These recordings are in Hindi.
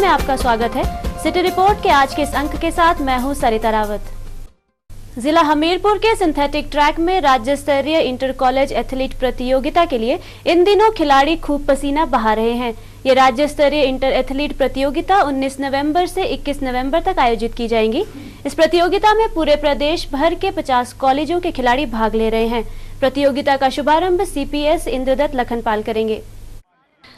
आपका स्वागत है। सिटी रिपोर्ट के आज के इस अंक के साथ मैं हूं सरिता रावत। जिला हमीरपुर के सिंथेटिक ट्रैक में राज्य स्तरीय इंटर कॉलेज एथलीट प्रतियोगिता के लिए इन दिनों खिलाड़ी खूब पसीना बहा रहे हैं। ये राज्य स्तरीय इंटर एथलीट प्रतियोगिता 19 नवंबर से 21 नवंबर तक आयोजित की जाएंगी। इस प्रतियोगिता में पूरे प्रदेश भर के 50 कॉलेजों के खिलाड़ी भाग ले रहे हैं। प्रतियोगिता का शुभारंभ CPS इंद्रदत्त लखनपाल करेंगे।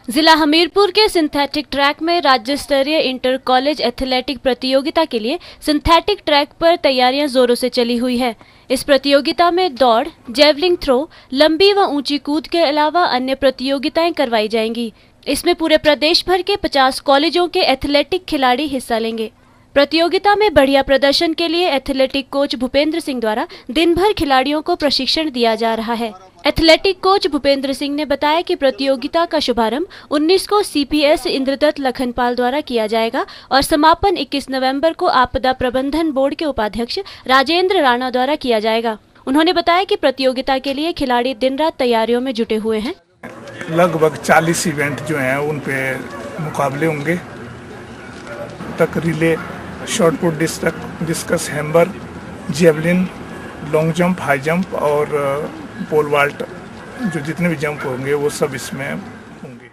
जिला हमीरपुर के सिंथेटिक ट्रैक में राज्य स्तरीय इंटर कॉलेज एथलेटिक प्रतियोगिता के लिए सिंथेटिक ट्रैक पर तैयारियां जोरों से चली हुई है। इस प्रतियोगिता में दौड़, जेवलिंग थ्रो, लंबी व ऊंची कूद के अलावा अन्य प्रतियोगिताएं करवाई जाएंगी। इसमें पूरे प्रदेश भर के 50 कॉलेजों के एथलेटिक खिलाड़ी हिस्सा लेंगे। प्रतियोगिता में बढ़िया प्रदर्शन के लिए एथलेटिक कोच भूपेंद्र सिंह द्वारा दिन भर खिलाड़ियों को प्रशिक्षण दिया जा रहा है। एथलेटिक कोच भूपेंद्र सिंह ने बताया कि प्रतियोगिता का शुभारंभ 19 को CPS इंद्रदत्त लखनपाल द्वारा किया जाएगा और समापन 21 नवंबर को आपदा प्रबंधन बोर्ड के उपाध्यक्ष राजेंद्र राणा द्वारा किया जाएगा। उन्होंने बताया कि प्रतियोगिता के लिए खिलाड़ी दिन रात तैयारियों में जुटे हुए हैं। लगभग 40 इवेंट जो हैं उन पे मुकाबले होंगे। तक relay, short put, discuss, hammer, javelin, long jump, high jump और पोल वाल्ट, जो जितने भी जंप होंगे वो सब इसमें होंगे।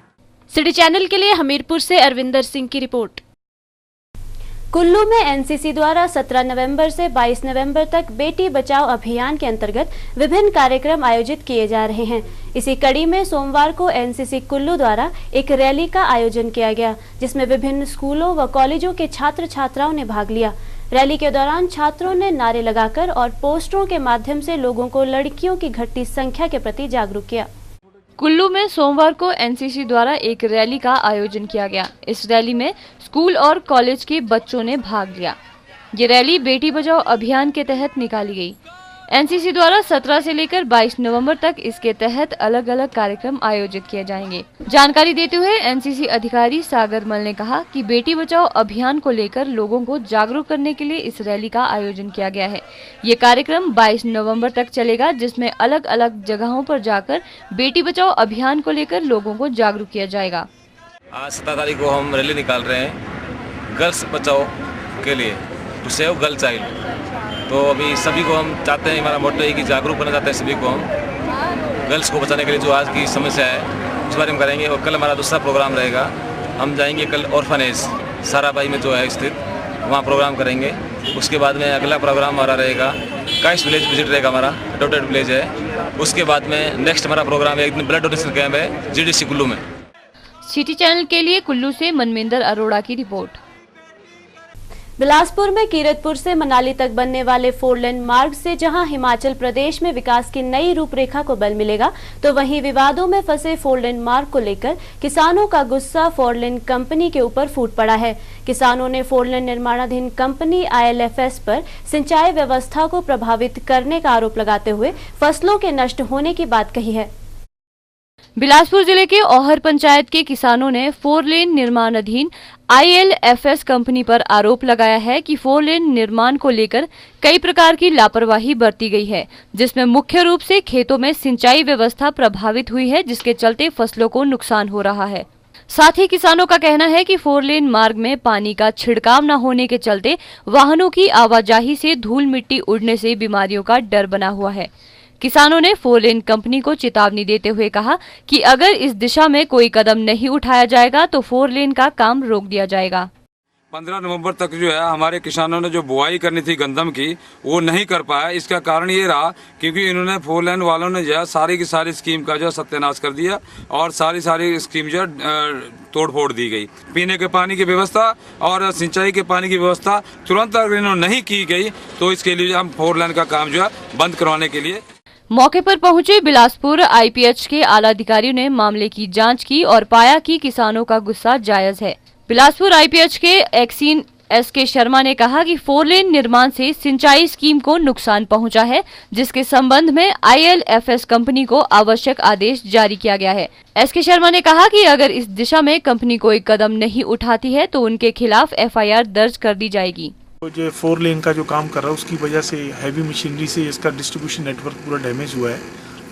सिटी चैनल के लिए हमीरपुर से अरविंदर सिंह की रिपोर्ट। कुल्लू में NCC द्वारा 17 नवंबर से 22 नवंबर तक बेटी बचाओ अभियान के अंतर्गत विभिन्न कार्यक्रम आयोजित किए जा रहे हैं। इसी कड़ी में सोमवार को NCC कुल्लू द्वारा एक रैली का आयोजन किया गया, जिसमें विभिन्न स्कूलों व कॉलेजों के छात्र छात्राओं ने भाग लिया। रैली के दौरान छात्रों ने नारे लगाकर और पोस्टरों के माध्यम से लोगों को लड़कियों की घटती संख्या के प्रति जागरूक किया। कुल्लू में सोमवार को NCC द्वारा एक रैली का आयोजन किया गया। इस रैली में स्कूल और कॉलेज के बच्चों ने भाग लिया। ये रैली बेटी बचाओ अभियान के तहत निकाली गई। NCC द्वारा 17 से लेकर 22 नवंबर तक इसके तहत अलग अलग कार्यक्रम आयोजित किए जाएंगे। जानकारी देते हुए NCC अधिकारी सागर मल ने कहा कि बेटी बचाओ अभियान को लेकर लोगों को जागरूक करने के लिए इस रैली का आयोजन किया गया है। ये कार्यक्रम 22 नवंबर तक चलेगा, जिसमें अलग अलग जगहों पर जाकर बेटी बचाओ अभियान को लेकर लोगों को जागरूक किया जाएगा। आज 17 तारीख को हम रैली निकाल रहे हैं गर्ल्स बचाओ के लिए, टू सेव गर्ल चाइल्ड। तो अभी सभी को हम चाहते हैं, हमारा मोटो है कि जागरूक करना चाहते हैं सभी को हम गर्ल्स को बचाने के लिए। जो आज की समस्या है उस बारे में करेंगे। और कल हमारा दूसरा प्रोग्राम रहेगा, हम जाएंगे कल ऑर्फनेज साराबाई में जो है स्थित, वहाँ प्रोग्राम करेंगे। उसके बाद में अगला प्रोग्राम हमारा रहेगा काइस विलेज विजिट रहेगा, हमारा डॉटेड विलेज है। उसके बाद में नेक्स्ट हमारा प्रोग्राम है, एक दिन ब्लड डोनेशन कैंप है GDC कुल्लू में। सिटी चैनल के लिए कुल्लू से मनमिंदर अरोड़ा की रिपोर्ट। बिलासपुर में कीरतपुर से मनाली तक बनने वाले 4 लेन मार्ग से जहां हिमाचल प्रदेश में विकास की नई रूपरेखा को बल मिलेगा, तो वहीं विवादों में फंसे 4 लेन मार्ग को लेकर किसानों का गुस्सा 4 लेन कंपनी के ऊपर फूट पड़ा है। किसानों ने 4 लेन निर्माणाधीन कंपनी ILFS पर सिंचाई व्यवस्था को प्रभावित करने का आरोप लगाते हुए फसलों के नष्ट होने की बात कही है। बिलासपुर जिले के औहर पंचायत के किसानों ने 4 लेन निर्माणाधीन ILFS कंपनी पर आरोप लगाया है कि 4 लेन निर्माण को लेकर कई प्रकार की लापरवाही बरती गई है, जिसमें मुख्य रूप से खेतों में सिंचाई व्यवस्था प्रभावित हुई है, जिसके चलते फसलों को नुकसान हो रहा है। साथ ही किसानों का कहना है कि 4 लेन मार्ग में पानी का छिड़काव न होने के चलते वाहनों की आवाजाही से धूल मिट्टी उड़ने से बीमारियों का डर बना हुआ है। किसानों ने 4 लेन कंपनी को चेतावनी देते हुए कहा कि अगर इस दिशा में कोई कदम नहीं उठाया जाएगा तो 4 लेन का काम रोक दिया जाएगा। 15 नवंबर तक जो है हमारे किसानों ने जो बुआई करनी थी गंदम की वो नहीं कर पाया। इसका कारण ये रहा क्योंकि इन्होंने 4 लेन वालों ने जो है सारी की सारी स्कीम का जो सत्यानाश कर दिया और सारी स्कीम जो तोड़ फोड़ दी गई। पीने के पानी की व्यवस्था और सिंचाई के पानी की व्यवस्था तुरंत अगर इन्होंने नहीं की गई तो इसके लिए हम 4 लेन का काम जो है बंद करवाने के लिए मौके पर पहुंचे बिलासपुर IPH के आला अधिकारियों ने मामले की जांच की और पाया कि किसानों का गुस्सा जायज है। बिलासपुर IPH के एक्सीन SK शर्मा ने कहा कि 4 लेन निर्माण से सिंचाई स्कीम को नुकसान पहुंचा है, जिसके संबंध में ILFS कंपनी को आवश्यक आदेश जारी किया गया है। SK शर्मा ने कहा कि अगर इस दिशा में कंपनी कोई कदम नहीं उठाती है तो उनके खिलाफ FIR दर्ज कर दी जाएगी। तो जो 4 लेन का जो काम कर रहा है उसकी वजह से हैवी मशीनरी से इसका डिस्ट्रीब्यूशन नेटवर्क पूरा डैमेज हुआ है।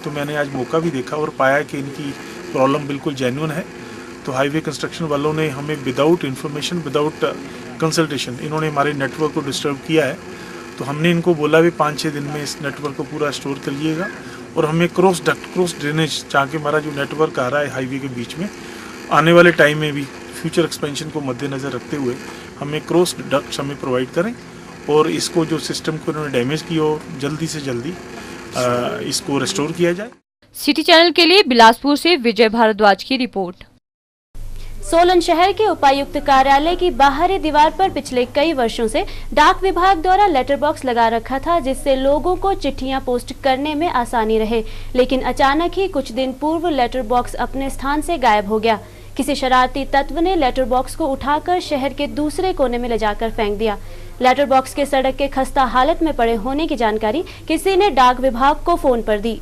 तो मैंने आज मौका भी देखा और पाया कि इनकी प्रॉब्लम बिल्कुल जेन्युइन है। तो हाईवे कंस्ट्रक्शन वालों ने हमें विदाउट इन्फॉर्मेशन, विदाउट कंसल्टेशन इन्होंने हमारे नेटवर्क को डिस्टर्ब किया है। तो हमने इनको बोला भी 5-6 दिन में इस नेटवर्क को पूरा स्टोर करिएगा और हमें क्रॉस ड्रेनेज, जहाँ के हमारा जो नेटवर्क आ रहा है हाईवे के बीच में, आने वाले टाइम में भी फ्यूचर एक्सपेंशन को मद्देनज़र रखते हुए हमें क्रॉस डक्ट्स हमें प्रोवाइड करें और इसको जो सिस्टम को इन्होंने डैमेज किया हो जल्दी से जल्दी इसको रिस्टोर किया जाए। सिटी चैनल के लिए बिलासपुर से विजय भारद्वाज की रिपोर्ट। सोलन शहर के उपायुक्त कार्यालय की बाहरी दीवार पर पिछले कई वर्षों से डाक विभाग द्वारा लेटर बॉक्स लगा रखा था, जिससे लोगों को चिट्ठियां पोस्ट करने में आसानी रहे। लेकिन अचानक ही कुछ दिन पूर्व लेटर बॉक्स अपने स्थान से गायब हो गया। किसी शरारती तत्व ने लेटर बॉक्स को उठाकर शहर के दूसरे कोने में ले जाकर फेंक दिया। लेटर बॉक्स के सड़क के खस्ता हालत में पड़े होने की जानकारी किसी ने डाक विभाग को फोन पर दी।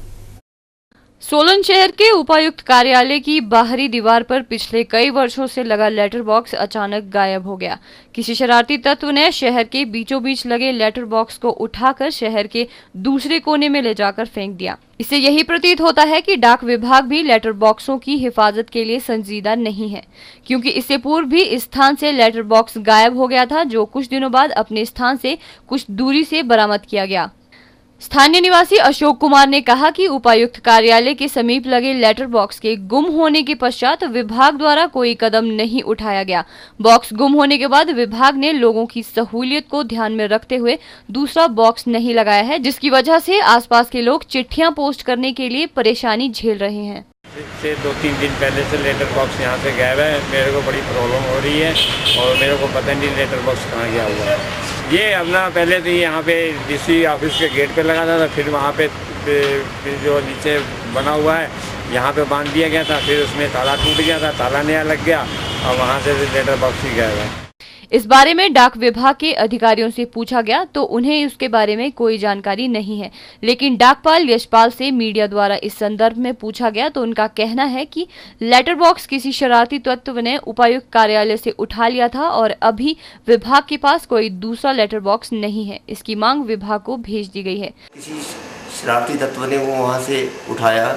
सोलन शहर के उपायुक्त कार्यालय की बाहरी दीवार पर पिछले कई वर्षों से लगा लेटर बॉक्स अचानक गायब हो गया। किसी शरारती तत्व ने शहर के बीचों बीच लगे लेटर बॉक्स को उठाकर शहर के दूसरे कोने में ले जाकर फेंक दिया। इससे यही प्रतीत होता है कि डाक विभाग भी लेटर बॉक्सों की हिफाजत के लिए संजीदा नहीं है, क्योंकि इससे पूर्व भी इस स्थान से लेटर बॉक्स गायब हो गया था, जो कुछ दिनों बाद अपने स्थान से कुछ दूरी से बरामद किया गया। स्थानीय निवासी अशोक कुमार ने कहा कि उपायुक्त कार्यालय के समीप लगे लेटर बॉक्स के गुम होने के पश्चात विभाग द्वारा कोई कदम नहीं उठाया गया। बॉक्स गुम होने के बाद विभाग ने लोगों की सहूलियत को ध्यान में रखते हुए दूसरा बॉक्स नहीं लगाया है, जिसकी वजह से आसपास के लोग चिट्ठियां पोस्ट करने के लिए परेशानी झेल रहे हैं। से 2-3 दिन पहले से लेटर बॉक्स यहाँ से गायब है। मेरे को बड़ी प्रॉब्लम हो रही है और मेरे को पता नहीं लेटर बॉक्स कहाँ गया हुआ है। ये अपना पहले तो यहाँ पे डीसी ऑफिस के गेट पे लगा था, फिर वहाँ पे जो नीचे बना हुआ है यहाँ पे बांध दिया गया था, फिर उसमें ताला टूट गया था, ताला नया लग गया और वहाँ से लेटर बॉक्स ही गायब है। इस बारे में डाक विभाग के अधिकारियों से पूछा गया तो उन्हें उसके बारे में कोई जानकारी नहीं है, लेकिन डाकपाल यशपाल से मीडिया द्वारा इस संदर्भ में पूछा गया तो उनका कहना है कि लेटर बॉक्स किसी शरारती तत्व ने उपायुक्त कार्यालय से उठा लिया था और अभी विभाग के पास कोई दूसरा लेटर बॉक्स नहीं है। इसकी मांग विभाग को भेज दी गई है। किसी शरारती तत्व ने वो वहाँ से उठाया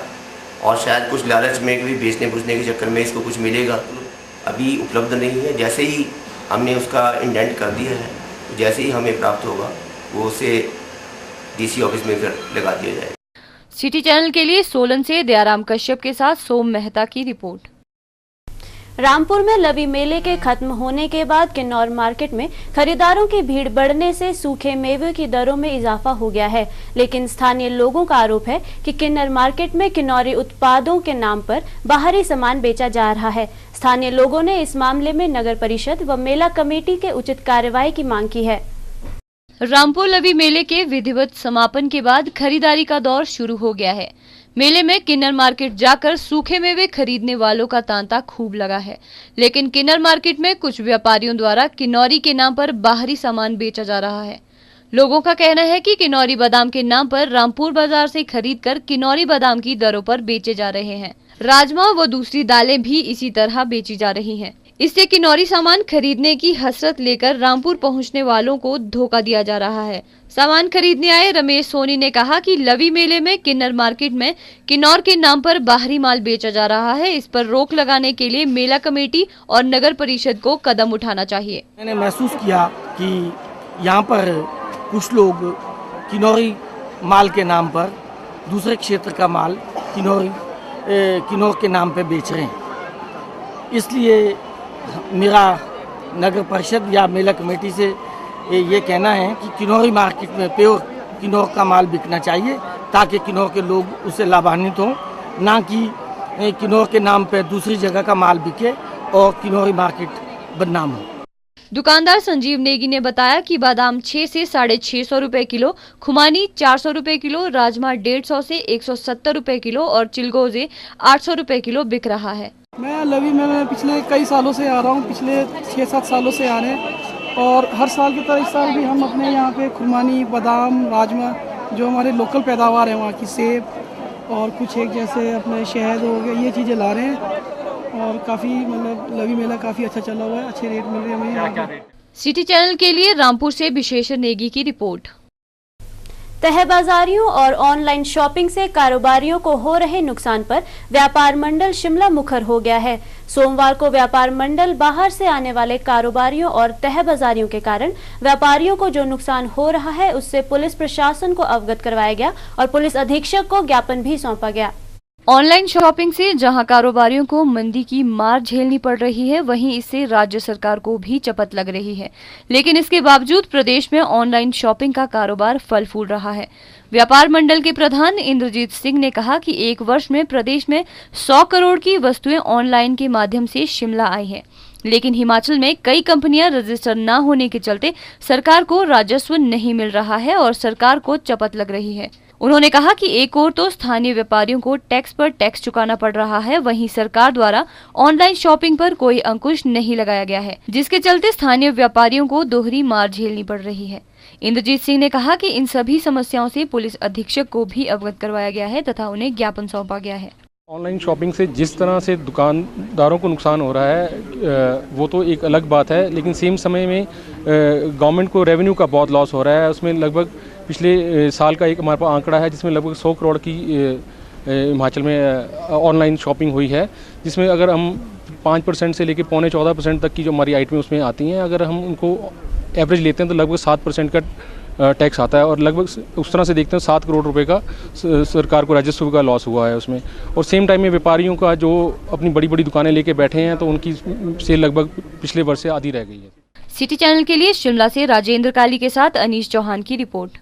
और शायद कुछ लालच में भी बेचने पूछने के चक्कर में इसको कुछ मिलेगा, अभी उपलब्ध नहीं है। जैसे ही हमने उसका इंडेंट कर दिया है, जैसे ही हमें प्राप्त होगा वो उसे डीसी ऑफिस में लगा दिया जाए। सिटी चैनल के लिए सोलन से दयाराम कश्यप के साथ सोम मेहता की रिपोर्ट। रामपुर में लवी मेले के खत्म होने के बाद किन्नौर मार्केट में खरीदारों की भीड़ बढ़ने से सूखे मेवे की दरों में इजाफा हो गया है, लेकिन स्थानीय लोगों का आरोप है कि किन्नौर मार्केट में किन्नौरी उत्पादों के नाम पर बाहरी सामान बेचा जा रहा है। स्थानीय लोगों ने इस मामले में नगर परिषद व मेला कमेटी के उचित कार्रवाई की मांग की है। रामपुर लवी मेले के विधिवत समापन के बाद खरीदारी का दौर शुरू हो गया है। मेले में किन्नर मार्केट जाकर सूखे मेवे खरीदने वालों का तांता खूब लगा है, लेकिन किन्नर मार्केट में कुछ व्यापारियों द्वारा किन्नौरी के नाम पर बाहरी सामान बेचा जा रहा है। लोगों का कहना है कि किन्नौरी बादाम के नाम पर रामपुर बाजार से खरीदकर किन्नौरी बादाम की दरों पर बेचे जा रहे हैं। राजमा व दूसरी दालें भी इसी तरह बेची जा रही हैं। इससे किन्नौरी सामान खरीदने की हसरत लेकर रामपुर पहुंचने वालों को धोखा दिया जा रहा है। सामान खरीदने आए रमेश सोनी ने कहा कि लवी मेले में किन्नर मार्केट में किन्नौर के नाम पर बाहरी माल बेचा जा रहा है। इस पर रोक लगाने के लिए मेला कमेटी और नगर परिषद को कदम उठाना चाहिए। मैंने महसूस किया कि यहाँ पर कुछ लोग किन्नौरी माल के नाम पर दूसरे क्षेत्र का माल किन्नौर के नाम पर बेच रहे हैं। इसलिए मेरा नगर परिषद या मेला कमेटी से ये कहना है कि किन्नौरी मार्केट में प्योर किन्नौर का माल बिकना चाहिए, ताकि किन्नौर के लोग उससे लाभान्वित हों, ना कि किन्नौर के नाम पर दूसरी जगह का माल बिके और किन्नौरी मार्केट बदनाम हो। दुकानदार संजीव नेगी ने बताया कि बादाम 6 से 650 रुपए किलो, खुमानी 400 रुपए किलो, राजमा 150 से 170 रुपए किलो और चिलगोजे 800 रुपए किलो बिक रहा है। मैं लवी में पिछले कई सालों से आ रहा हूँ, पिछले 6-7 सालों से आ रहे हैं और हर साल की तरह इस साल भी हम अपने यहाँ पे खुमानी, बादाम, राजमा जो हमारे लोकल पैदावार है वहाँ की, सेब और कुछ एक जैसे अपने शहद हो गया, ये चीज़ें ला रहे हैं और काफ़ी मतलब लवी मेला काफ़ी अच्छा चला हुआ है, अच्छे रेट मिल रहे हैं हमें। सिटी चैनल के लिए रामपुर से विशेष नेगी की रिपोर्ट। तहबाजारियों और ऑनलाइन शॉपिंग से कारोबारियों को हो रहे नुकसान पर व्यापार मंडल शिमला मुखर हो गया है। सोमवार को व्यापार मंडल बाहर से आने वाले कारोबारियों और तहबाजारियों के कारण व्यापारियों को जो नुकसान हो रहा है उससे पुलिस प्रशासन को अवगत करवाया गया और पुलिस अधीक्षक को ज्ञापन भी सौंपा गया। ऑनलाइन शॉपिंग से जहां कारोबारियों को मंदी की मार झेलनी पड़ रही है, वहीं इससे राज्य सरकार को भी चपत लग रही है। लेकिन इसके बावजूद प्रदेश में ऑनलाइन शॉपिंग का कारोबार फल फूल रहा है। व्यापार मंडल के प्रधान इंद्रजीत सिंह ने कहा कि एक वर्ष में प्रदेश में 100 करोड़ की वस्तुएं ऑनलाइन के माध्यम से शिमला आई है, लेकिन हिमाचल में कई कंपनियां रजिस्टर न होने के चलते सरकार को राजस्व नहीं मिल रहा है और सरकार को चपत लग रही है। उन्होंने कहा कि एक ओर तो स्थानीय व्यापारियों को टैक्स पर टैक्स चुकाना पड़ रहा है, वहीं सरकार द्वारा ऑनलाइन शॉपिंग पर कोई अंकुश नहीं लगाया गया है, जिसके चलते स्थानीय व्यापारियों को दोहरी मार झेलनी पड़ रही है। इंद्रजीत सिंह ने कहा कि इन सभी समस्याओं से पुलिस अधीक्षक को भी अवगत करवाया गया है तथा उन्हें ज्ञापन सौंपा गया है। ऑनलाइन शॉपिंग से जिस तरह से दुकानदारों को नुकसान हो रहा है वो तो एक अलग बात है, लेकिन सेम समय में गवर्नमेंट को रेवेन्यू का बहुत लॉस हो रहा है। उसमें लगभग पिछले साल का एक हमारे पास आंकड़ा है जिसमें लगभग 100 करोड़ की हिमाचल में ऑनलाइन शॉपिंग हुई है, जिसमें अगर हम 5% से लेकर 14.25% तक की जो हमारी आइटमें उसमें आती हैं, अगर हम उनको एवरेज लेते हैं तो लगभग 7% का टैक्स आता है और लगभग उस तरह से देखते हैं 7 करोड़ रुपए का सरकार को राजस्व का लॉस हुआ है उसमें। और सेम टाइम में व्यापारियों का जो अपनी बड़ी बड़ी दुकानें लेके बैठे हैं तो उनकी सेल लगभग पिछले वर्ष से आधी रह गई है। सिटी चैनल के लिए शिमला से राजेंद्र काली के साथ अनीश चौहान की रिपोर्ट।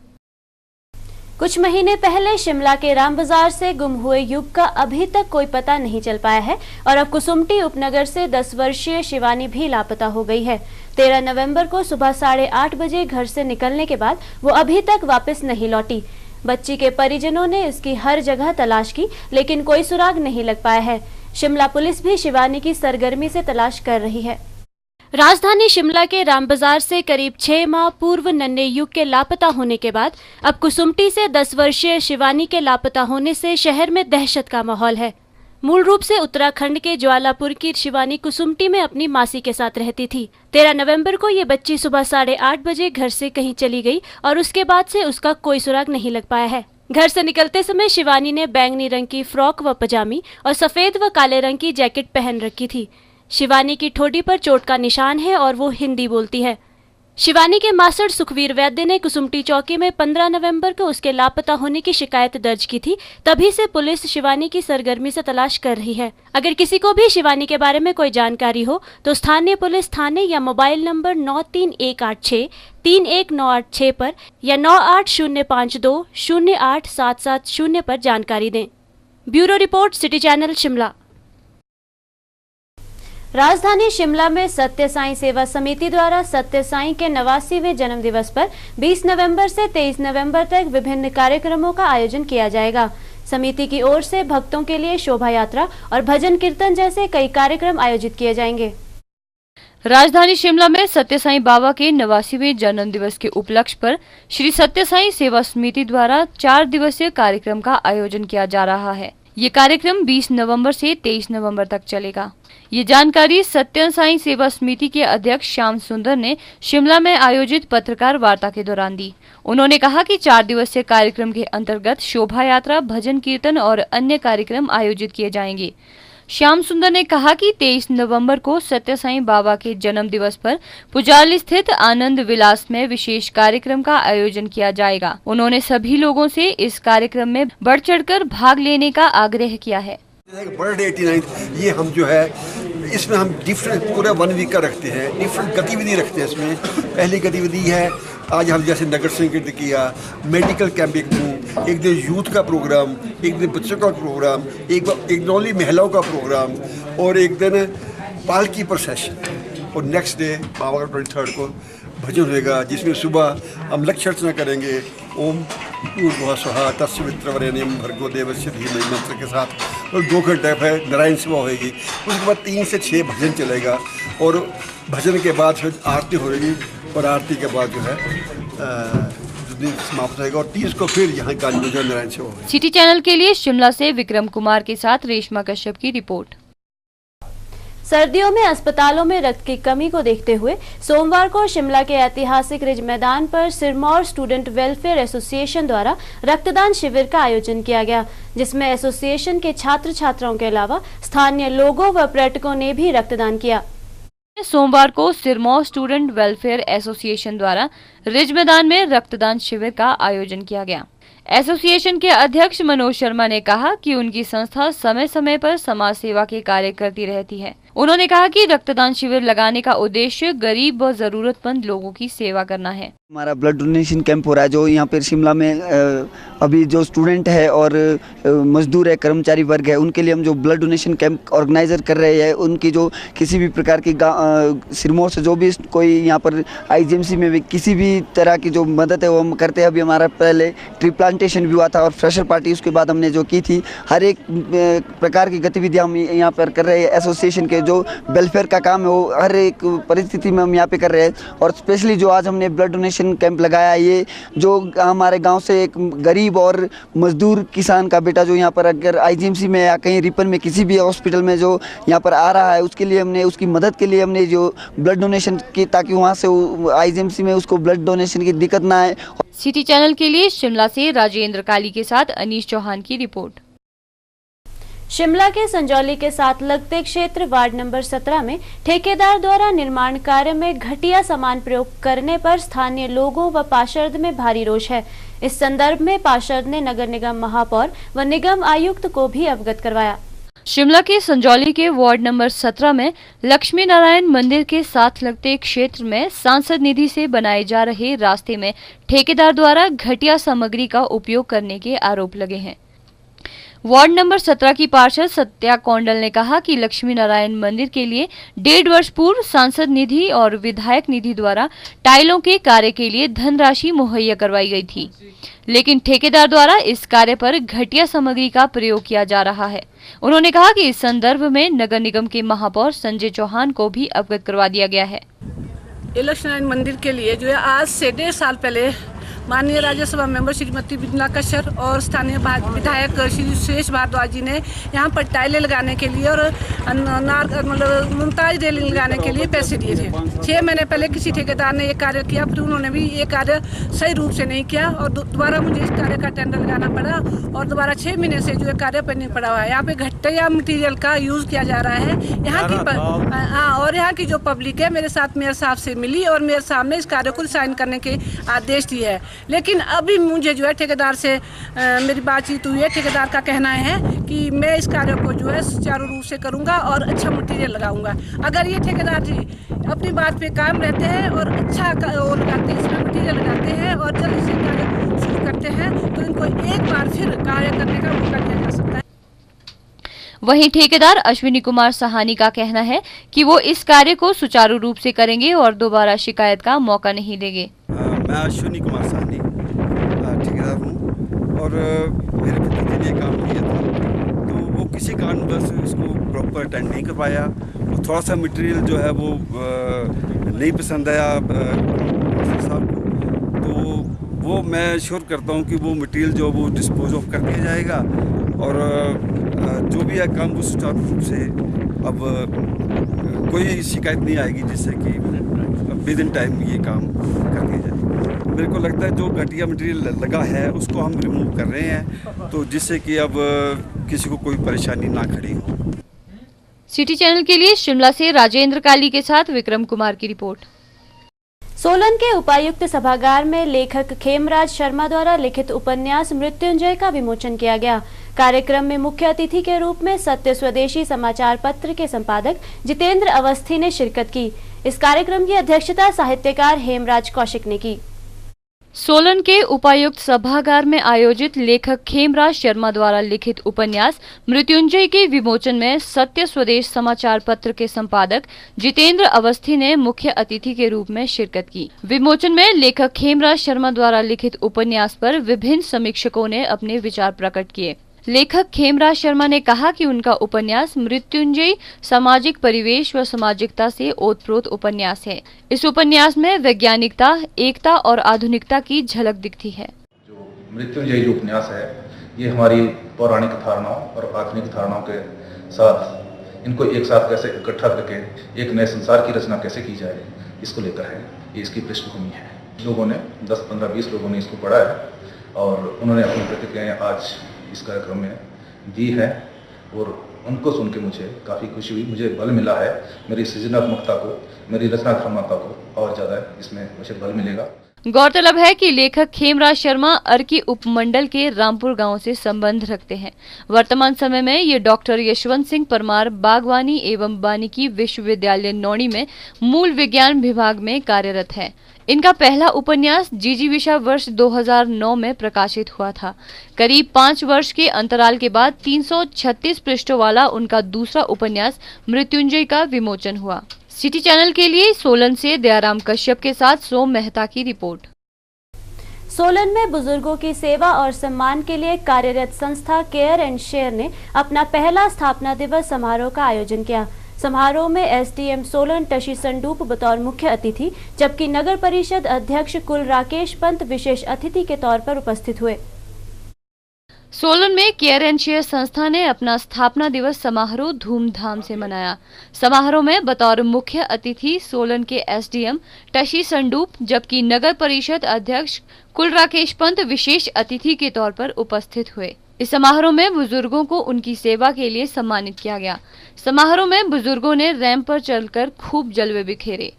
कुछ महीने पहले शिमला के राम बाजार से गुम हुए युवक का अभी तक कोई पता नहीं चल पाया है और अब कुसुम्पटी उपनगर से 10 वर्षीय शिवानी भी लापता हो गई है। 13 नवंबर को सुबह 8:30 बजे घर से निकलने के बाद वो अभी तक वापस नहीं लौटी। बच्ची के परिजनों ने इसकी हर जगह तलाश की, लेकिन कोई सुराग नहीं लग पाया है। शिमला पुलिस भी शिवानी की सरगर्मी से तलाश कर रही है। राजधानी शिमला के राम बाजार से करीब 6 माह पूर्व नन्हे युग के लापता होने के बाद अब कुसुम्पटी से 10 वर्षीय शिवानी के लापता होने से शहर में दहशत का माहौल है। मूल रूप से उत्तराखंड के ज्वालापुर की शिवानी कुसुम्पटी में अपनी मासी के साथ रहती थी। 13 नवंबर को ये बच्ची सुबह 8:30 बजे घर से कहीं चली गई और उसके बाद से उसका कोई सुराग नहीं लग पाया है। घर से निकलते समय शिवानी ने बैंगनी रंग की फ्रॉक व पजामी और सफेद व काले रंग की जैकेट पहन रखी थी। शिवानी की ठोडी पर चोट का निशान है और वो हिंदी बोलती है। शिवानी के मासड़ सुखवीर वैद्य ने कुसुम्पटी चौकी में 15 नवंबर को उसके लापता होने की शिकायत दर्ज की थी। तभी से पुलिस शिवानी की सरगर्मी से तलाश कर रही है। अगर किसी को भी शिवानी के बारे में कोई जानकारी हो तो स्थानीय पुलिस थाने या मोबाइल नंबर 93186 31986 पर या 98052 08770 पर जानकारी दें। Bureau report, city channel Shimla. राजधानी शिमला में सत्य साईं सेवा समिति द्वारा सत्य साईं के 89वें जन्म दिवस पर 20 नवंबर से 23 नवंबर तक विभिन्न कार्यक्रमों का आयोजन किया जाएगा। समिति की ओर से भक्तों के लिए शोभा यात्रा और भजन कीर्तन जैसे कई कार्यक्रम आयोजित किए जाएंगे। राजधानी शिमला में सत्य साईं बाबा के 89वें जन्म दिवस के उपलक्ष्य पर श्री सत्य साईं सेवा समिति द्वारा 4 दिवसीय कार्यक्रम का आयोजन किया जा रहा है। ये कार्यक्रम 20 नवंबर से 23 नवंबर तक चलेगा। ये जानकारी सत्य साईं सेवा समिति के अध्यक्ष श्याम सुंदर ने शिमला में आयोजित पत्रकार वार्ता के दौरान दी। उन्होंने कहा कि 4 दिवसीय कार्यक्रम के अंतर्गत शोभा यात्रा, भजन कीर्तन और अन्य कार्यक्रम आयोजित किए जाएंगे। श्याम सुंदर ने कहा कि 23 नवंबर को सत्य साईं बाबा के जन्म दिवस पर पुजाली स्थित आनंद विलास में विशेष कार्यक्रम का आयोजन किया जाएगा। उन्होंने सभी लोगों से इस कार्यक्रम में बढ़ चढ़कर भाग लेने का आग्रह किया है। बर्थडे 89 ये हम जो है इसमें हम डिफरेंट पूरा 1 वीक का रखते हैं, डिफरेंट गतिविधि रखते हैं। इसमें पहली गतिविधि है आज हम जैसे नगर संकीर्तन किया, मेडिकल कैंप एक दिन यूथ का प्रोग्राम, एक दिन बच्चों का प्रोग्राम, एक नॉली महिलाओं का प्रोग्राम और एक दिन पालकी प्रोसेशन और नेक्स्ट डे बाबा का 23 को भजन होगा, जिसमें सुबह हम लक्ष्य अर्चना करेंगे ओम भूर्भुवः स्वः तत्सवितुर्वरेण्यं भर्गो देवस्य धीमहि मंत्र के साथ और 2 घंटे है नारायण सेवा होगी। उसके बाद 3 से 6 भजन चलेगा और भजन के बाद फिर आरती होगी और आरती के बाद जो है दिन समाप्त होगा और 30 को फिर यहाँ का नारायण सेवा होगी। सिटी चैनल के लिए शिमला से विक्रम कुमार के साथ रेशमा कश्यप की रिपोर्ट। सर्दियों में अस्पतालों में रक्त की कमी को देखते हुए सोमवार को शिमला के ऐतिहासिक रिज मैदान पर सिरमौर स्टूडेंट वेलफेयर एसोसिएशन द्वारा रक्तदान शिविर का आयोजन किया गया, जिसमें एसोसिएशन के छात्र छात्राओं के अलावा स्थानीय लोगों व पर्यटकों ने भी रक्तदान किया। सोमवार को सिरमौर स्टूडेंट वेलफेयर एसोसिएशन द्वारा रिज मैदान में रक्तदान शिविर का आयोजन किया गया। एसोसिएशन के अध्यक्ष मनोज शर्मा ने कहा कि उनकी संस्था समय समय पर समाज सेवा के कार्य करती रहती है। उन्होंने कहा कि रक्तदान शिविर लगाने का उद्देश्य गरीब व जरूरतमंद लोगों की सेवा करना है। हमारा ब्लड डोनेशन कैंप हो रहा है, जो यहाँ पर शिमला में अभी जो स्टूडेंट है और मजदूर है, कर्मचारी वर्ग है, उनके लिए हम जो ब्लड डोनेशन कैंप ऑर्गेनाइजर कर रहे हैं। उनकी जो किसी भी प्रकार की सिरमौर से जो भी कोई यहाँ पर आईजीएमसी में भी किसी भी तरह की जो मदद है वो हम करते हैं। अभी हमारा पहले ट्री प्लांटेशन भी हुआ था और फ्रेशर पार्टी उसके बाद हमने जो की थी। हर एक प्रकार की गतिविधियाँ हम यहाँ पर कर रहे हैं। एसोसिएशन के जो वेलफेयर का काम है वो हर एक परिस्थिति में हम यहाँ पे कर रहे हैं। और स्पेशली जो आज हमने ब्लड डोनेशन कैंप लगाया, ये जो हमारे गांव से एक गरीब और मजदूर किसान का बेटा जो यहाँ पर अगर आईजीएमसी में या कहीं रिपन में किसी भी हॉस्पिटल में जो यहाँ पर आ रहा है, उसके लिए हमने उसकी मदद के लिए हमने जो ब्लड डोनेशन की, ताकि वहाँ से आईजीएमसी में उसको ब्लड डोनेशन की दिक्कत ना आए। सिटी चैनल के लिए शिमला से राजेंद्र काली के साथ अनीश चौहान की रिपोर्ट। शिमला के संजौली के साथ लगते क्षेत्र वार्ड नंबर 17 में ठेकेदार द्वारा निर्माण कार्य में घटिया सामान प्रयोग करने पर स्थानीय लोगों व पार्षद में भारी रोष है। इस संदर्भ में पार्षद ने नगर निगम महापौर व निगम आयुक्त को भी अवगत करवाया। शिमला के संजौली के वार्ड नंबर 17 में लक्ष्मी नारायण मंदिर के साथ लगते क्षेत्र में सांसद निधि से बनाए जा रहे रास्ते में ठेकेदार द्वारा घटिया सामग्री का उपयोग करने के आरोप लगे हैं। वार्ड नंबर 17 की पार्षद सत्या कौंडल ने कहा कि लक्ष्मी नारायण मंदिर के लिए 1.5 वर्ष पूर्व सांसद निधि और विधायक निधि द्वारा टाइलों के कार्य के लिए धनराशि मुहैया करवाई गई थी, लेकिन ठेकेदार द्वारा इस कार्य पर घटिया सामग्री का प्रयोग किया जा रहा है। उन्होंने कहा कि इस संदर्भ में नगर निगम के महापौर संजय चौहान को भी अवगत करवा दिया गया है। लक्ष्मी नारायण मंदिर के लिए जो है आज से 1.5 साल पहले माननीय राज्यसभा मेंबर श्रीमती बिंदला कश्यप और स्थानीय विधायक श्री सुरेश भारद्वाज जी ने यहाँ पर टाइलें लगाने के लिए और मतलब मुमताज रेलिंग लगाने के लिए पैसे दिए थे। 6 महीने पहले किसी ठेकेदार ने ये कार्य किया, फिर उन्होंने भी ये कार्य सही रूप से नहीं किया और दोबारा मुझे इस कार्य का टेंडर लगाना पड़ा और दोबारा 6 महीने से जो है कार्य पेंडिंग पड़ा हुआ है। यहाँ पे घटिया मटीरियल का यूज़ किया जा रहा है। यहाँ की और यहाँ की जो पब्लिक है मेरे साथ मेयर साहब से मिली और मेरे सामने इस कार्य को साइन करने के आदेश दिए है, लेकिन अभी मुझे जो है ठेकेदार से मेरी बातचीत हुई है। ठेकेदार का कहना है कि मैं इस कार्य को जो है सुचारू रूप से करूंगा और अच्छा मटेरियल लगाऊंगा। अगर ये ठेकेदार जी अपनी बात पे कायम रहते हैं और अच्छा वो लगाते हैं, इसमें मटेरियल लगाते हैं और जल्द से कार्य शुरू करते हैं तो इनको एक बार फिर कार्य करने का मौका दिया जा सकता है। वहीं ठेकेदार अश्विनी कुमार सहानी का कहना है कि वो इस कार्य को सुचारू रूप से करेंगे और दोबारा शिकायत का मौका नहीं देंगे। मैं अश्विनी कुमार सहानी ठेकेदार हूँ और मेरे भतीजे ने काम किया था, तो वो किसी कारणवश उसको प्रॉपर अटेंड नहीं कर पाया। वो थोड़ा सा मटेरियल जो है वो नहीं पसंद आया साहब को, तो वो मैं श्योर करता हूँ कि वो मटेरियल जो वो डिस्पोज ऑफ कर दिया जाएगा और जो भी है काम वो सुचारू रूप से अब कोई शिकायत नहीं आएगी, जिससे कि विद इन टाइम ये काम कर दिया जाए। मेरे को लगता है जो घटिया मटेरियल लगा है उसको हम रिमूव कर रहे हैं, तो जिससे कि अब किसी को कोई परेशानी ना खड़ी हो। सिटी चैनल के लिए शिमला से राजेंद्र काली के साथ विक्रम कुमार की रिपोर्ट। सोलन के उपायुक्त सभागार में लेखक खेमराज शर्मा द्वारा लिखित उपन्यास मृत्युंजय का विमोचन किया गया। कार्यक्रम में मुख्य अतिथि के रूप में सत्य स्वदेशी समाचार पत्र के संपादक जितेंद्र अवस्थी ने शिरकत की। इस कार्यक्रम की अध्यक्षता साहित्यकार हेमराज कौशिक ने की। सोलन के उपायुक्त सभागार में आयोजित लेखक खेमराज शर्मा द्वारा लिखित उपन्यास मृत्युंजय के विमोचन में सत्य स्वदेश समाचार पत्र के संपादक जितेंद्र अवस्थी ने मुख्य अतिथि के रूप में शिरकत की। विमोचन में लेखक खेमराज शर्मा द्वारा लिखित उपन्यास पर विभिन्न समीक्षकों ने अपने विचार प्रकट किए। लेखक खेमराज शर्मा ने कहा कि उनका उपन्यास मृत्युंजय सामाजिक परिवेश व सामाजिकता से ओतप्रोत उपन्यास है। इस उपन्यास में वैज्ञानिकता, एकता और आधुनिकता की झलक दिखती है। जो मृत्युंजय जो उपन्यास है, ये हमारी पौराणिक धारणाओं और आधुनिक धारणाओं के साथ इनको एक साथ कैसे इकट्ठा करके एक नए संसार की रचना कैसे की जाए, इसको लेकर है। ये इसकी पृष्ठभूमि है। लोगों ने 10, 15, 20 लोगों ने इसको पढ़ा है और उन्होंने अपनी प्रतिक्रियाएं आज इस कार्यक्रम में दी है और उनको सुन के मुझे काफ़ी खुशी हुई। मुझे बल मिला है, मेरी सृजनात्मकता को, मेरी रचनात्मकता को और ज़्यादा इसमें मुझे बल मिलेगा। गौरतलब है कि लेखक खेमराज शर्मा अर्की उपमंडल के रामपुर गांव से संबंध रखते हैं। वर्तमान समय में ये डॉक्टर यशवंत सिंह परमार बागवानी एवं वानिकी विश्वविद्यालय नौणी में मूल विज्ञान विभाग में कार्यरत है। इनका पहला उपन्यास जिजीविषा वर्ष 2009 में प्रकाशित हुआ था। करीब 5 वर्ष के अंतराल के बाद 336 पृष्ठों वाला उनका दूसरा उपन्यास मृत्युंजय का विमोचन हुआ। सिटी चैनल के लिए सोलन से दयाराम कश्यप के साथ सोम मेहता की रिपोर्ट। सोलन में बुजुर्गों की सेवा और सम्मान के लिए कार्यरत संस्था केयर एंड शेयर ने अपना पहला स्थापना दिवस समारोह का आयोजन किया। समारोह में एसडीएम सोलन टशी संडूप बतौर मुख्य अतिथि, जबकि नगर परिषद अध्यक्ष कुल राकेश पंत विशेष अतिथि के तौर पर उपस्थित हुए। सोलन में केयर एंड शेयर संस्था ने अपना स्थापना दिवस समारोह धूमधाम से मनाया। समारोह में बतौर मुख्य अतिथि सोलन के एसडीएम टशी संडूप, जबकि नगर परिषद अध्यक्ष कुल राकेश पंत विशेष अतिथि के तौर पर उपस्थित हुए। इस समारोह में बुजुर्गों को उनकी सेवा के लिए सम्मानित किया गया। समारोह में बुजुर्गों ने रैंप पर चलकर खूब जलवे बिखेरे।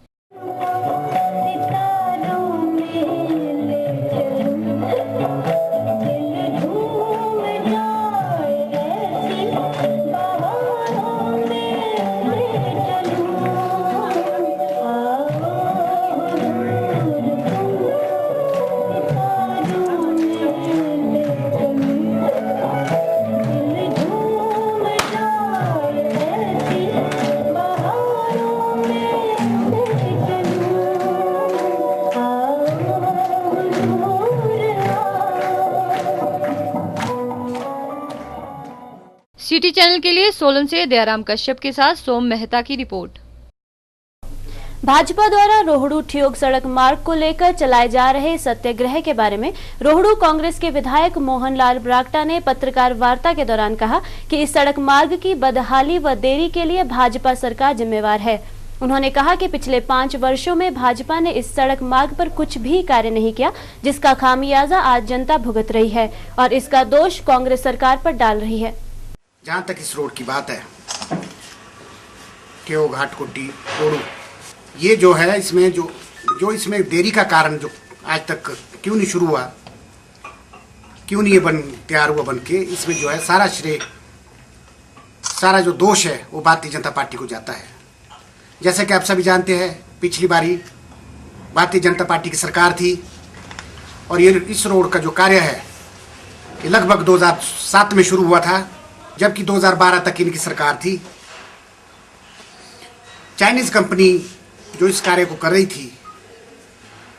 सिटी चैनल के लिए सोलन से दयाराम कश्यप के साथ सोम मेहता की रिपोर्ट। भाजपा द्वारा रोहड़ू ठियोग सड़क मार्ग को लेकर चलाए जा रहे सत्याग्रह के बारे में रोहड़ू कांग्रेस के विधायक मोहनलाल ब्राक्टा ने पत्रकार वार्ता के दौरान कहा कि इस सड़क मार्ग की बदहाली व देरी के लिए भाजपा सरकार जिम्मेवार है। उन्होंने कहा कि पिछले 5 वर्षों में भाजपा ने इस सड़क मार्ग पर कुछ भी कार्य नहीं किया, जिसका खामियाजा आज जनता भुगत रही है और इसका दोष कांग्रेस सरकार पर डाल रही है। जहाँ तक इस रोड की बात है, केओ घाट कुट्टी रोडू, ये जो है इसमें जो इसमें देरी का कारण जो आज तक क्यों नहीं शुरू हुआ, क्यों नहीं ये तैयार हुआ बन के, इसमें जो है सारा श्रेय, सारा जो दोष है वो भारतीय जनता पार्टी को जाता है। जैसे कि आप सभी जानते हैं, पिछली बारी भारतीय जनता पार्टी की सरकार थी और ये इस रोड का जो कार्य है ये लगभग 2007 में शुरू हुआ था, जबकि 2012 तक इनकी सरकार थी। चाइनीज कंपनी जो इस कार्य को कर रही थी,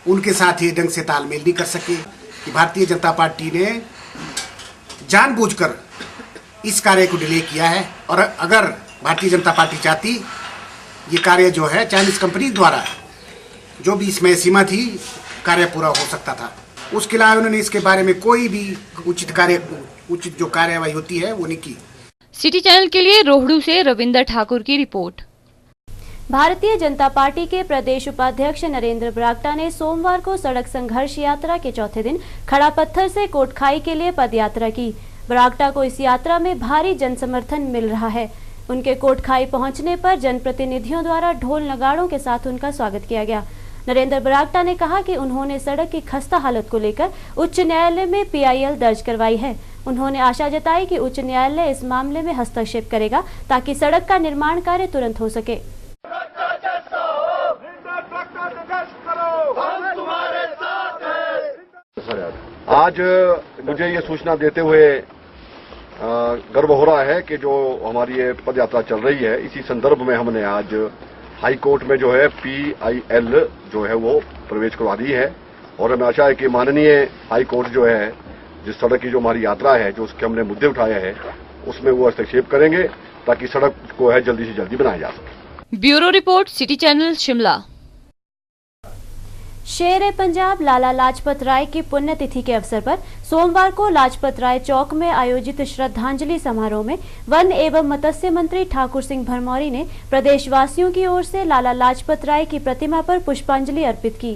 उनके साथ ये ढंग से तालमेल नहीं कर सके कि भारतीय जनता पार्टी ने जानबूझकर इस कार्य को डिले किया है। और अगर भारतीय जनता पार्टी चाहती, ये कार्य जो है चाइनीज कंपनी द्वारा जो भी इसमें सीमा थी, कार्य पूरा हो सकता था। उसके अलावा उन्होंने इसके बारे में कोई भी उचित जो कार्यवाही होती है वो नहीं की। सिटी चैनल के लिए रोहड़ू से रविंदर ठाकुर की रिपोर्ट। भारतीय जनता पार्टी के प्रदेश उपाध्यक्ष नरेंद्र ब्राक्टा ने सोमवार को सड़क संघर्ष यात्रा के चौथे दिन खड़ा पत्थर से कोटखाई के लिए पदयात्रा की। ब्राक्टा को इस यात्रा में भारी जनसमर्थन मिल रहा है। उनके कोटखाई पहुंचने पर जनप्रतिनिधियों द्वारा ढोल नगाड़ों के साथ उनका स्वागत किया गया। नरेंद्र ब्राक्टा ने कहा कि उन्होंने सड़क की खस्ता हालत को लेकर उच्च न्यायालय में PIL दर्ज करवाई है। उन्होंने आशा जताई कि उच्च न्यायालय इस मामले में हस्तक्षेप करेगा ताकि सड़क का निर्माण कार्य तुरंत हो सके। आज मुझे ये सूचना देते हुए गर्व हो रहा है कि जो हमारी ये पद यात्रा चल रही है, इसी संदर्भ में हमने आज हाई कोर्ट में जो है PIL जो है वो प्रवेश करवा दी है। और हमें आशा है कि माननीय हाई कोर्ट जो है, जिस सड़क की जो हमारी यात्रा है, जो उसके हमने मुद्दे उठाए हैं, उसमें वो हस्तक्षेप करेंगे ताकि सड़क को है जल्दी से जल्दी बनाया जा सके। Bureau report, city channel Shimla. शेर पंजाब लाला लाजपत राय की पुण्यतिथि के अवसर पर सोमवार को लाजपत राय चौक में आयोजित श्रद्धांजलि समारोह में वन एवं मत्स्य मंत्री ठाकुर सिंह भरमौरी ने प्रदेशवासियों की ओर से लाला लाजपत राय की प्रतिमा पर पुष्पांजलि अर्पित की।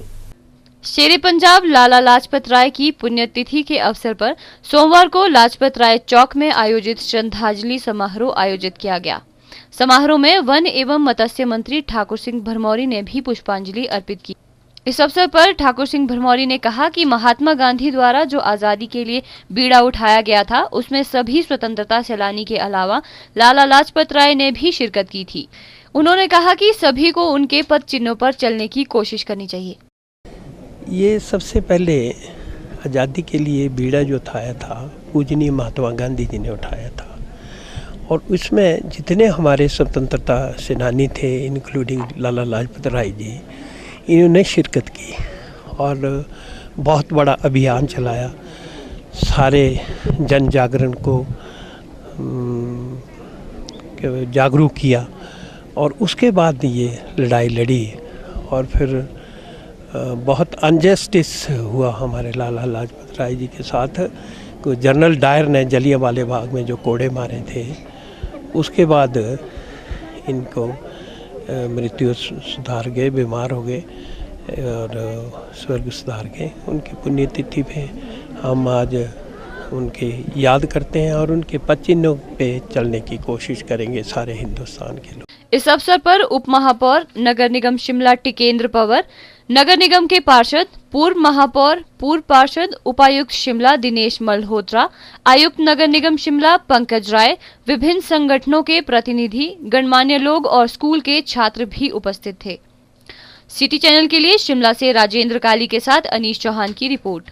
शेर पंजाब लाला लाजपत राय की पुण्यतिथि के अवसर पर सोमवार को लाजपत राय चौक में आयोजित श्रद्धांजलि समारोह आयोजित किया गया। समारोह में वन एवं मत्स्य मंत्री ठाकुर सिंह भरमौरी ने भी पुष्पांजलि अर्पित की। इस अवसर पर ठाकुर सिंह भरमौरी ने कहा कि महात्मा गांधी द्वारा जो आजादी के लिए बीड़ा उठाया गया था, उसमें सभी स्वतंत्रता सेनानी के अलावा लाला लाजपत राय ने भी शिरकत की थी। उन्होंने कहा कि सभी को उनके पद चिन्हों पर चलने की कोशिश करनी चाहिए। ये सबसे पहले आज़ादी के लिए बीड़ा जो उठाया था पूजनीय महात्मा गांधी जी ने उठाया था, और उसमें जितने हमारे स्वतंत्रता सेनानी थे इंक्लूडिंग लाला लाजपत राय जी, इन्होंने शिरकत की और बहुत बड़ा अभियान चलाया, सारे जन जागरण को जागरूक किया और उसके बाद ये लड़ाई लड़ी और फिर बहुत अनजस्टिस हुआ हमारे लाला लाजपत राय जी के साथ। जनरल डायर ने जलियांवाला बाग में जो कोड़े मारे थे, उसके बाद इनको मृत्यु सुधार गए, बीमार हो गए और स्वर्ग सुधार गए। उनकी पुण्यतिथि पे हम आज उनके याद करते हैं और उनके पद चिन्हों पे चलने की कोशिश करेंगे सारे हिंदुस्तान के लोग। इस अवसर पर उप महापौर नगर निगम शिमला टिकेंद्र पवर, नगर निगम के पार्षद, पूर्व महापौर, पूर्व पार्षद, उपायुक्त शिमला दिनेश मल्होत्रा, आयुक्त नगर निगम शिमला पंकज राय, विभिन्न संगठनों के प्रतिनिधि, गणमान्य लोग और स्कूल के छात्र भी उपस्थित थे। सिटी चैनल के लिए शिमला से राजेंद्र काली के साथ अनीश चौहान की रिपोर्ट।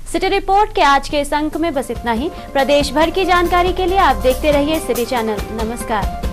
सिटी रिपोर्ट के आज के इस अंक में बस इतना ही। प्रदेश भर की जानकारी के लिए आप देखते रहिए सिटी चैनल। नमस्कार।